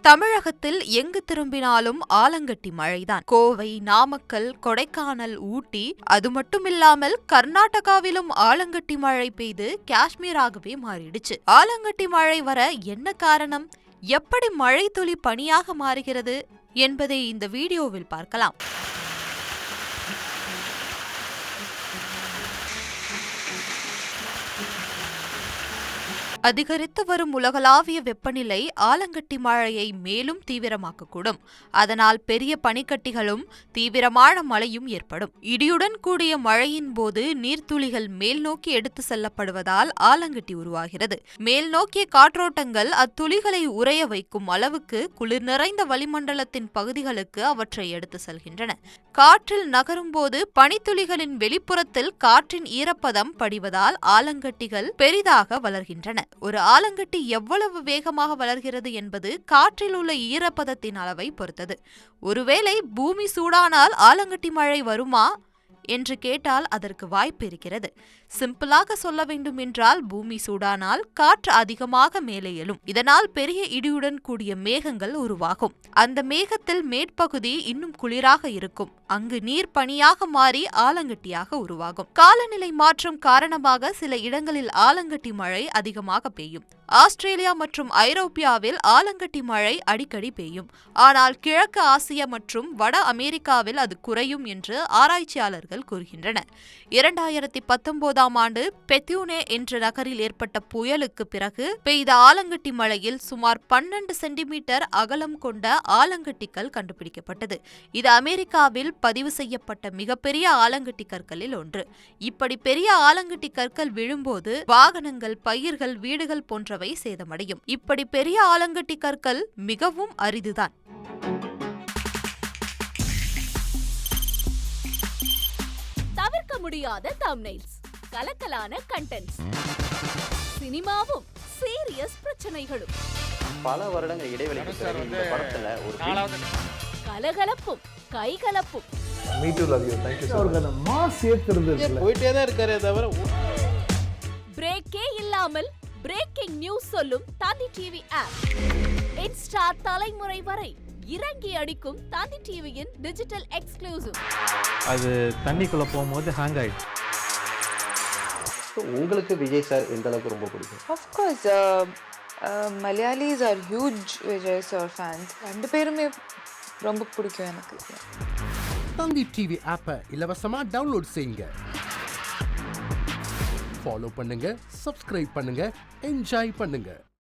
தமிழகத்தில் எங்கு திரும்பினாலும் ஆலங்கட்டி மழைதான். கோவை, நாமக்கல், கொடைக்கானல், ஊட்டி, அது மட்டுமில்லாமல் கர்நாடகாவிலும் ஆலங்கட்டி மழை பெய்து காஷ்மீராகவே மாறிடுச்சு. ஆலங்கட்டி மழை வர என்ன காரணம்? எப்படி மழை துளி பனியாக மாறுகிறது என்பதை இந்த வீடியோவில் பார்க்கலாம். அதிகரித்து வரும் உலகளாவிய வெப்பநிலை ஆலங்கட்டி மழையை மேலும் தீவிரமாக்கக்கூடும். அதனால் பெரிய பனிக்கட்டிகளும் தீவிரமான மழையும் ஏற்படும். இடியுடன் கூடிய மழையின் போது நீர்த்துளிகள் மேல் நோக்கி எடுத்து செல்லப்படுவதால் ஆலங்கட்டி உருவாகிறது. மேல் நோக்கிய காற்றோட்டங்கள் அத்துளிகளை உறைய வைக்கும் அளவுக்கு குளிர் நிறைந்த வளிமண்டலத்தின் பகுதிகளுக்கு அவற்றை எடுத்து செல்கின்றன. காற்றில் நகரும் போது பனித்துளிகளின் வெளிப்புறத்தில் காற்றின் ஈரப்பதம் படிவதால் ஆலங்கட்டிகள் பெரிதாக வளர்கின்றன. ஒரு ஆலங்கட்டி எவ்வளவு வேகமாக வளர்கிறது என்பது காற்றில் உள்ள ஈரப்பதத்தின் அளவை பொறுத்தது. ஒருவேளை பூமி சூடானால் ஆலங்கட்டி மழை வருமா என்று கேட்டால் அதற்கு வாய்ப்பு இருக்கிறது. சிம்பிளாக சொல்ல வேண்டும் என்றால், பூமி சூடானால் காற்று அதிகமாக மேலே எழும். இதனால் பெரிய இடியுடன் கூடிய மேகங்கள் உருவாகும். அந்த மேகத்தில் மேற்பகுதி இன்னும் குளிராக இருக்கும். அங்கு நீர் பனியாக மாறி ஆலங்கட்டியாக உருவாகும். காலநிலை மாற்றம் காரணமாக சில இடங்களில் ஆலங்கட்டி மழை அதிகமாக பெய்யும். ஆஸ்திரேலியா மற்றும் ஐரோப்பியாவில் ஆலங்கட்டி மழை அடிக்கடி பெய்யும். ஆனால் கிழக்கு ஆசியா மற்றும் வட அமெரிக்காவில் அது குறையும் என்று ஆராய்ச்சியாளர்கள் கூறுகின்றனர். 2019ஆம் ஆண்டு பெத்யூனே என்ற நகரில் ஏற்பட்ட புயலுக்கு பிறகு பெய்த ஆலங்கட்டி மழையில் சுமார் 12 சென்டிமீட்டர் அகலம் கொண்ட ஆலங்கட்டிகள் கண்டுபிடிக்கப்பட்டது. இது அமெரிக்காவில் பதிவு செய்யப்பட்ட மிகப்பெரிய ஆலங்கட்டி கற்களில் ஒன்று. இப்படி பெரிய ஆலங்கட்டி கற்கள் விழும்போது வாகனங்கள், பயிர்கள், வீடுகள் போன்றவை சேதமடையும். இப்படி பெரிய ஆலங்கட்டி கற்கள் மிகவும் அரிதுதான். தவிர்க்க முடியாத தம்ப்நெயில்ஸ், கலக்கலான கண்டென்ட்ஸ், சினிமாவும் சீரியஸ் பிரச்சனைகளும், பல வருடங்கள் இடைவெளிக்கு பிறகு இந்த படத்துல ஒரு கலகலப்பும் கைகலப்பும். Me too, love you. Thank you so much. அவர்களை மாஸ் ஏத்துறதுல போயிட்டே தான் இருக்காரே தவிர பிரேக்கே இல்லாமல் பிரேக்கிங் நியூஸ் சொல்லும் தந்தி டிவி ஆப். இன்ஸ்டா தலைமுறை வரை இறங்கி அடிக்கும் தந்தி டிவியின் டிஜிட்டல் எக்ஸ்க்ளூசிவ். அது தண்ணிக்குள்ள போகும்போது ஹேங் ஆயிடுச்சு. உங்களுக்கு விஜய் சார் எந்த அளவுக்கு ரொம்ப பிடிக்கும்? Of course, Malayalis are huge Vijay sir fans. ரெண்டு பேருமே ரொம்ப பிடிக்கும் எனக்கு. தந்தி டிவி ஆப்பை இலவசமா டவுன்லோட் செய்யுங்க. ஃபாலோ பண்ணுங்க, சப்ஸ்கிரைப் பண்ணுங்க, என்ஜாய் பண்ணுங்க.